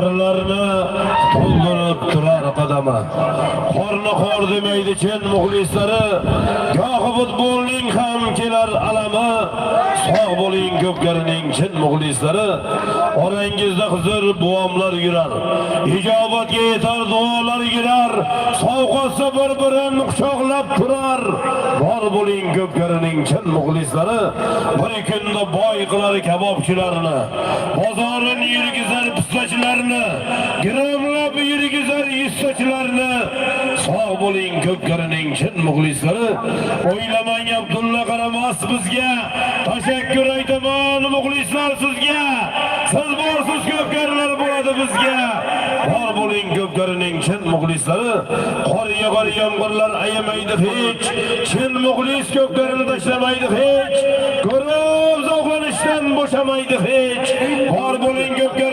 qirlarni to'ldirib turar qadama. Qorni qor demaydi chin muxlislari, gohi futbolning ham kelar alami. Sog' bo'ling ko'pkarining chin muxlislari, orangizda huzur buvomlar yurar, ijobatga yetar duolar girar, sovg'asi bir-birin quchoqlab turar. Bor bo'ling ko'pkarining chin muxlislari, bir kunda boy qilar kabobchilarni, bozorini yurgizar pistachilarni, gramlab yurgizar yissachilarni. Sog' bo'ling ko'pkarining chin muxlislari, o'ylamang Abdulla qaramas bizga, tashakkur aytaman muxlislar sizga. Siz borsiz ko'pkarilar bo'ladi bizga. Bor bo'ling ko'pkarining chin muxlislari, qor yog'ar yomg'irlar ayamaydi hech, chin muxlis ko'pkarini tashlamaydi hech, ko'rib zavqlanishdan bo'shamaydi hech. Bor bo'ling ko'pkari